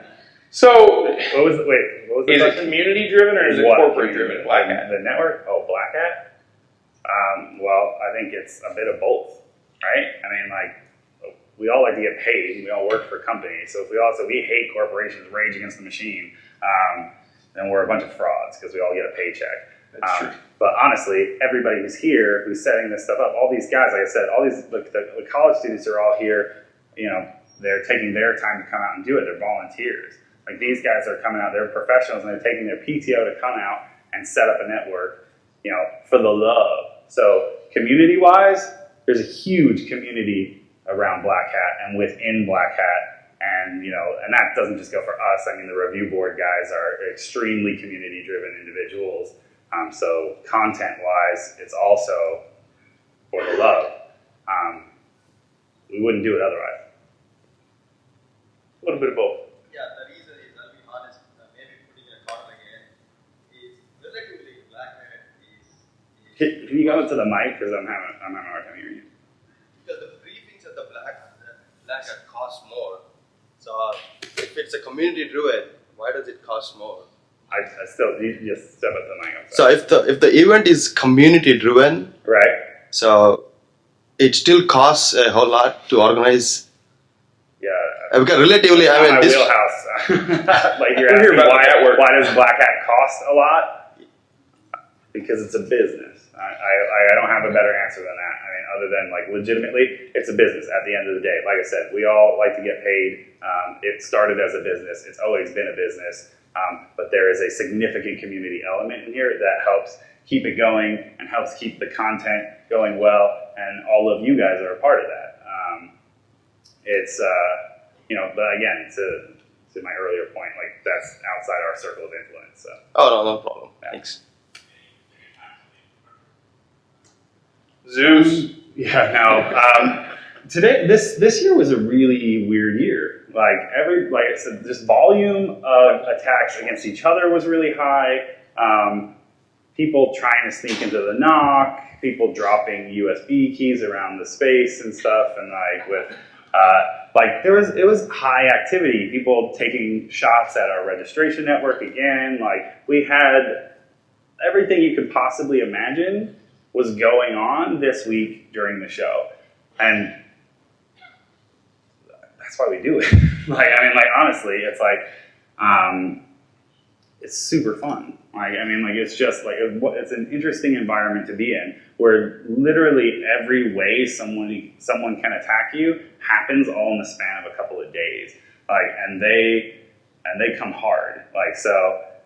So, What was the is it question? community-driven or is it What? corporate-driven? BlackHat. The network? Oh, BlackHat? Well, I think it's a bit of both, right? I mean, we all like to get paid, and we all work for companies. So if we hate corporations, rage against the machine, then we're a bunch of frauds because we all get a paycheck. That's true. But honestly, everybody who's here, who's setting this stuff up, all these guys, like I said, all these the college students are all here. They're taking their time to come out and do it. They're volunteers. Like these guys are coming out, they're professionals, and they're taking their PTO to come out and set up a network, for the love. So community-wise, there's a huge community around BlackHat and within BlackHat, and and that doesn't just go for us. I mean, the review board guys are extremely community-driven individuals. So content-wise, it's also for the love. We wouldn't do it otherwise. A little bit of both. Yeah, the reason is, I'll be honest, maybe putting a thought again, is relatively BlackHat is Can you go into the mic, because I'm having a hard time hearing you. because the briefings at the BlackHat cost more. So if it's a community driven, why does it cost more? I still, you just step up the mic. I'm So sorry. if the event is community driven, Right. so it still costs a whole lot to organize. Yeah. Because relatively, Not I mean, my this. wheelhouse. Like you're We're here asking about the network. why does BlackHat cost a lot? Because it's a business. I don't have a better answer than that. I mean, other than like legitimately, it's a business at the end of the day. Like I said, we all like to get paid. It started as a business. It's always been a business. But there is a significant community element in here that helps keep it going and helps keep the content going well. And all of you guys are a part of that. It's, but again, to my earlier point, like that's outside our circle of influence. So. Oh, no problem. Yeah. Thanks. Zeus. Yeah, no. This year was a really weird year. Like I said, this volume of attacks against each other was really high. People trying to sneak into the NOC, people dropping USB keys around the space and stuff, and it was high activity. People taking shots at our registration network again. Like we had everything you could possibly imagine was going on this week during the show, and that's why we do it. Honestly, it's it's super fun. It's just it's an interesting environment to be in, where literally every way someone can attack you happens all in the span of a couple of days. And they come hard.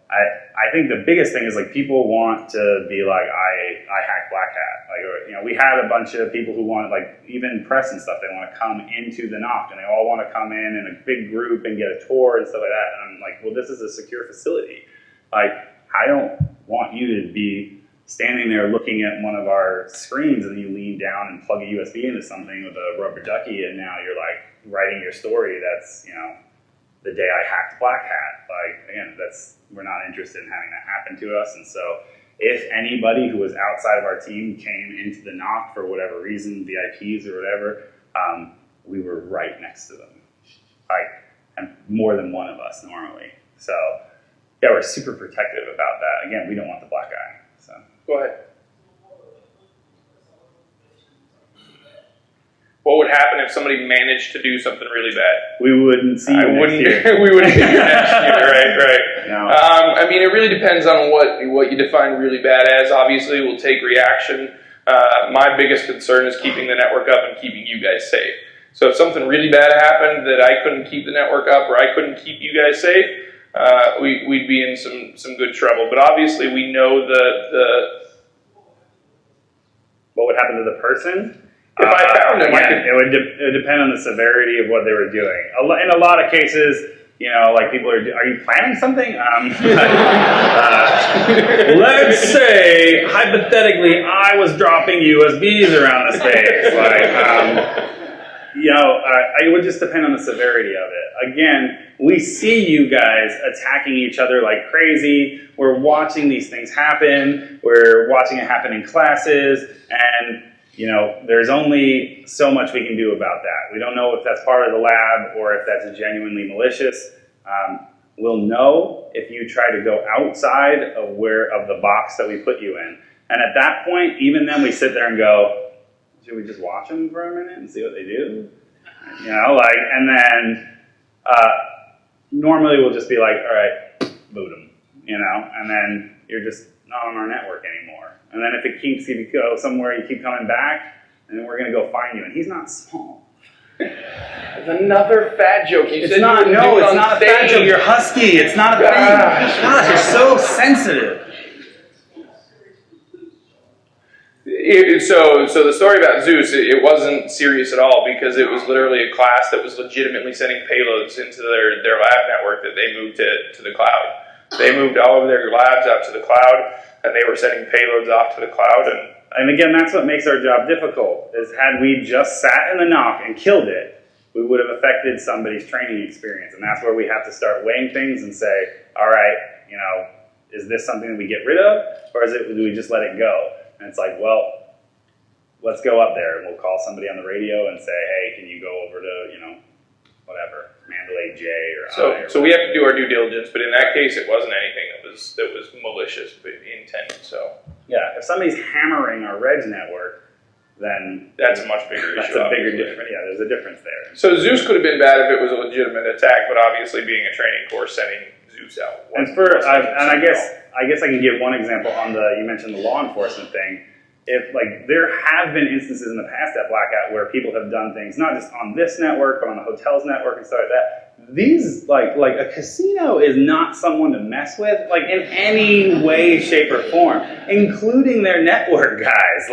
I think the biggest thing is people want to be like, I hacked BlackHat. We had a bunch of people who wanted, even press and stuff, they want to come into the NOC and they all want to come in a big group and get a tour and stuff like that. And I'm like, well, this is a secure facility. I don't want you to be standing there looking at one of our screens and then you lean down and plug a USB into something with a rubber ducky and now you're writing your story that's, the day I hacked BlackHat. Again, we're not interested in having that happen to us. And so if anybody who was outside of our team came into the NOC for whatever reason, VIPs or whatever, we were right next to them. And more than one of us normally. So yeah, we're super protective about that. Again, we don't want the black guy. So Go ahead. What would happen if somebody managed to do something really bad? we wouldn't see you next year. We wouldn't see you next year, right? No. It really depends on what you define really bad as. Obviously, we'll take reaction. My biggest concern is keeping the network up and keeping you guys safe. So if something really bad happened that I couldn't keep the network up or I couldn't keep you guys safe, we'd be in some good trouble. But obviously, we know the What would happen to the person? If I found them, again, it would depend on the severity of what they were doing. In a lot of cases, people are you planning something? Let's say, hypothetically, I was dropping USBs around the space. It would just depend on the severity of it. Again, we see you guys attacking each other like crazy. We're watching these things happen. We're watching it happen in classes, and there's only so much we can do about that. We don't know if that's part of the lab or if that's genuinely malicious. We'll know if you try to go outside of the box that we put you in. And at that point, even then we sit there and go, should we just watch them for a minute and see what they do? And then normally we'll just be like, all right, boot them, and then you're just not on our network anymore. And then if it keeps you go somewhere, you keep coming back, and then we're going to go find you. And he's not small. It's another fat joke. It's not a fat joke. You're husky. It's not a thing. Gosh, you're so sensitive. So the story about Zeus, it wasn't serious at all because it was literally a class that was legitimately sending payloads into their lab network that they moved to the cloud. They moved all of their labs out to the cloud, and they were sending payloads off to the cloud. And again, that's what makes our job difficult, is had we just sat in the NOC and killed it, we would have affected somebody's training experience. And that's where we have to start weighing things and say, all right, is this something that we get rid of, or do we just let it go? And it's like, well, let's go up there, and we'll call somebody on the radio and say, hey, can you go over to, whatever, Mandalay J or I. So we have to do our due diligence, but in that case, it wasn't anything that was malicious intent. So yeah, if somebody's hammering our reg network, then that's a much bigger that's issue. a bigger obviously. difference. Yeah, there's a difference there. So Zeus could have been bad if it was a legitimate attack, but obviously being a training course, sending Zeus out. And I guess I can give one example on you mentioned the law enforcement thing. If there have been instances in the past at BlackHat where people have done things not just on this network but on the hotel's network and stuff like that. These like a casino is not someone to mess with in any way, shape, or form, including their network guys.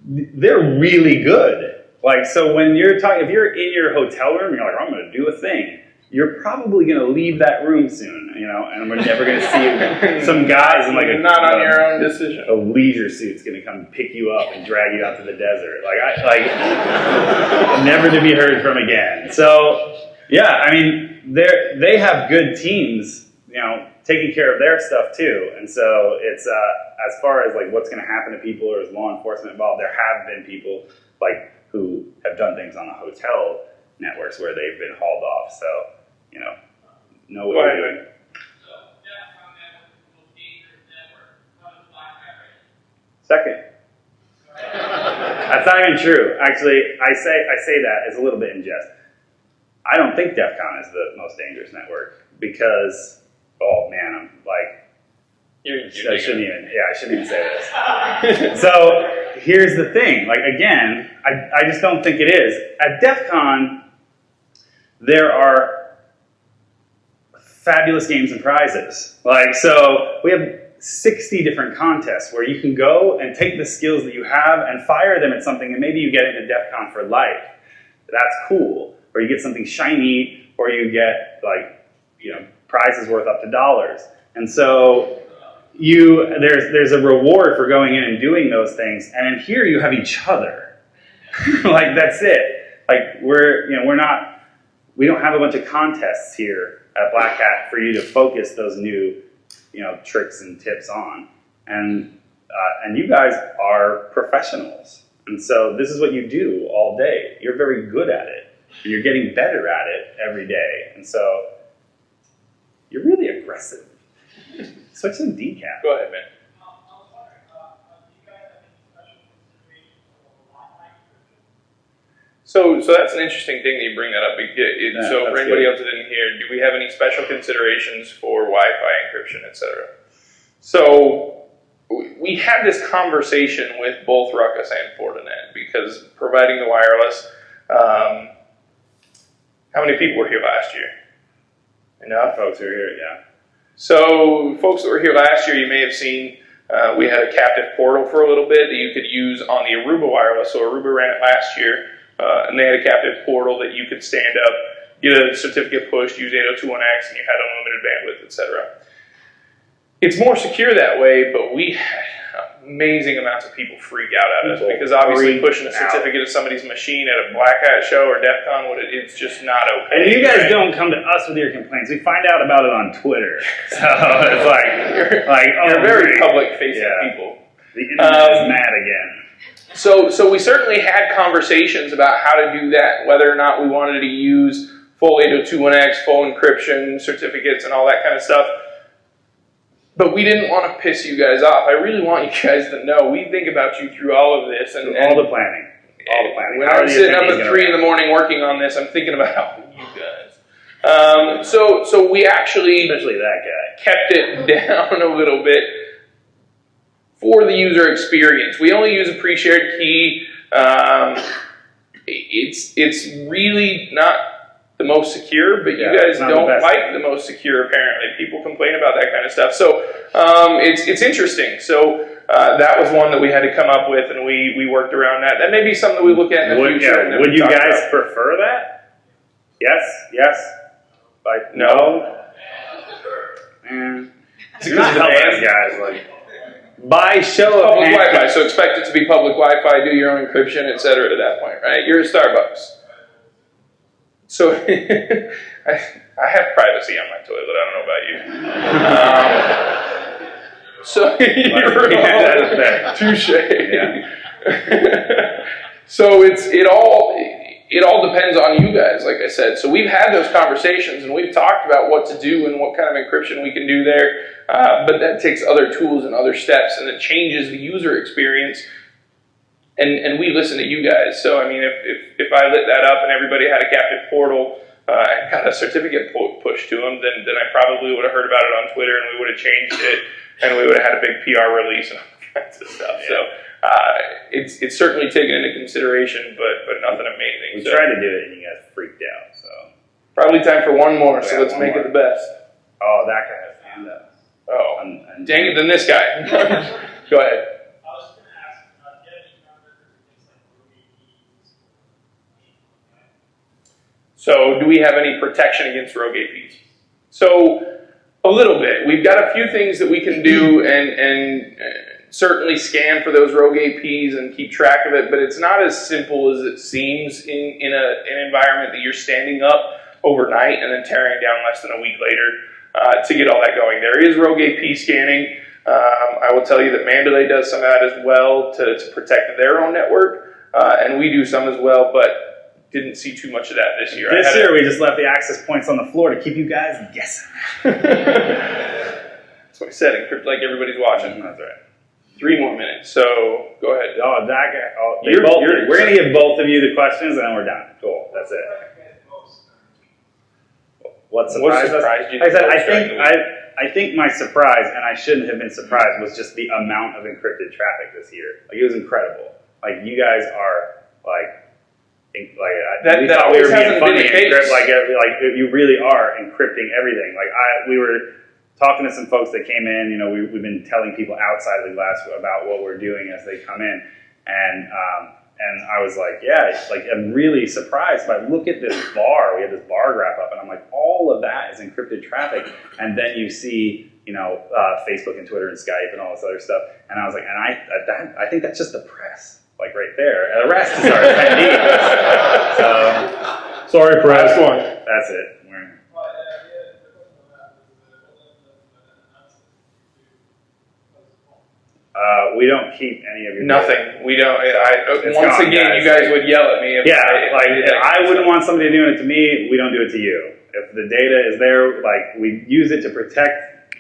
They're really good. So when you're talking, if you're in your hotel room, you're like, I'm going to do a thing. You're probably going to leave that room soon, and we're never going to see some guys in not on your own decision. A leisure suit's going to come pick you up and drag you out to the desert. Never to be heard from again. So yeah, I mean, they have good teams, taking care of their stuff too. And so it's as far as what's going to happen to people or is law enforcement involved, there have been people who have done things on the hotel networks where they've been hauled off. So know what we're doing. Second. That's not even true. Actually, I say that as a little bit in jest. I don't think DEF CON is the most dangerous network because, oh man, I'm I shouldn't even say this. So here's the thing. Again, I just don't think it is. At DEF CON, there are fabulous games and prizes. So we have 60 different contests where you can go and take the skills that you have and fire them at something, and maybe you get into DEF CON for life. That's cool. Or you get something shiny, or you get prizes worth up to dollars. And so there's a reward for going in and doing those things. And in here you have each other. That's it. We don't have a bunch of contests here at BlackHat for you to focus those new tricks and tips on. And you guys are professionals. And so this is what you do all day. You're very good at it. And you're getting better at it every day. And so you're really aggressive. Switch to decaf. Go ahead, man. So that's an interesting thing that you bring that up. So for anybody else that didn't hear, do we have any special considerations for Wi-Fi encryption, etc.? So we had this conversation with both Ruckus and Fortinet because providing the wireless, how many people were here last year? Enough? Folks who are here, yeah. So folks that were here last year, you may have seen we had a captive portal for a little bit that you could use on the Aruba wireless. So Aruba ran it last year. And they had a captive portal that you could stand up, get a certificate pushed, use 802.1x, and you had unlimited bandwidth, etc. It's more secure that way, but we had amazing amounts of people freak out at us because obviously pushing a certificate to somebody's machine at a BlackHat show or DEF CON, it's just not okay. And you guys don't come to us with your complaints. We find out about it on Twitter. So it's you're very public-facing people. The internet is mad again. So we certainly had conversations about how to do that, whether or not we wanted to use full 802.1x, full encryption, certificates, and all that kind of stuff. But we didn't want to piss you guys off. I really want you guys to know we think about you through all of this. And all the planning. When I'm sitting up at 3 in the morning working on this, I'm thinking about you guys. So we actually especially that guy kept it down a little bit for the user experience. We only use a pre-shared key. It's really not the most secure, but you guys don't like the most secure, apparently. People complain about that kind of stuff. So it's interesting. So that was one that we had to come up with, and we worked around that. That may be something that we look at in the future. Yeah. Would you guys prefer that? Yes? No? You're not helping us, guys. By show of public Wi-Fi, so expect it to be public Wi-Fi, do your own encryption, etc. at that point, right? You're at Starbucks. So I have privacy on my toilet, I don't know about you. So you're touche. Yeah. So it all it all depends on you guys, like I said. So we've had those conversations and we've talked about what to do and what kind of encryption we can do there. But that takes other tools and other steps, and it changes the user experience. And we listen to you guys. So I mean, if I lit that up and everybody had a captive portal and got a certificate pushed to them, then I probably would have heard about it on Twitter, and we would have changed it, and we would have had a big PR release and all kinds of stuff. Yeah. So it's certainly taken into consideration, but nothing amazing. We tried to do it, and you guys freaked out. So probably time for one more. So let's make it the best. Oh, that guy has hand up. Oh, dang it! Then this guy. Go ahead. So do we have any protection against rogue APs? So a little bit. We've got a few things that we can do and certainly scan for those rogue APs and keep track of it, but it's not as simple as it seems in an environment that you're standing up overnight and then tearing down less than a week later to get all that going. There is rogue AP scanning. I will tell you that Mandalay does some of that as well to protect their own network, and we do some as well, but didn't see too much of that this year. This year, we just left the access points on the floor to keep you guys guessing. That's what I said, encrypt like everybody's watching. That's right. 3 more minutes, so go ahead. Oh, that guy. Oh, we're going to give both of you the questions, and then we're done. Cool, that's it. What surprised us? Like I said, I think my surprise, and I shouldn't have been surprised, was just the amount of encrypted traffic this year. Like, it was incredible. Like, you guys are, we thought we were being funny, you really are encrypting everything. We were talking to some folks that came in. You know, we've been telling people outside of the glass about what we're doing as they come in, and I was like, I'm really surprised. But look at this bar. We had this bar graph up, and I'm like, all of that is encrypted traffic. And then you see, Facebook and Twitter and Skype and all this other stuff. And I was like, I think that's just the press. Like right there. And the rest is our attendees. So, sorry, press. Last one. That's it. We don't keep any of your nothing. data. We don't. Once gone, again, guys. you guys would yell at me. If I wouldn't want somebody doing it to me, we don't do it to you. If the data is there, we use it to protect,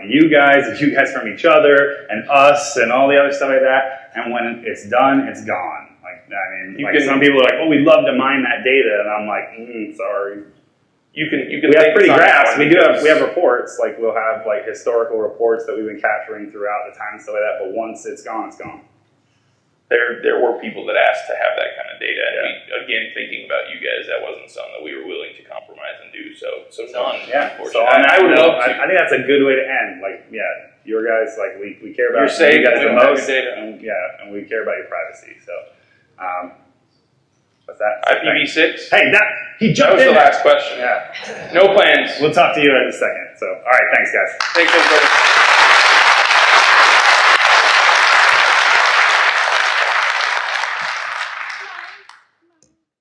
you guys from each other and us and all the other stuff like that. And when it's done, it's gone. Some people are like, "Oh, we'd love to mine that data," and I'm like, "Sorry." You can. We have pretty graphs. We have reports. We'll have historical reports that we've been capturing throughout the time and stuff like that. But once it's gone, it's gone. There were people that asked to have that kind of data, and we, again, thinking about you guys, that wasn't something that we were willing to compromise and do. So none. Yeah. So on that, I would love. I think that's a good way to end. Your guys, we care about you guys the most, and we care about your privacy. So, what's that? IPv6. Hey, he jumped in. That was the there. last question. Yeah. No plans. We'll talk to you in a second. So, all right. Thanks, guys. Thanks, everybody.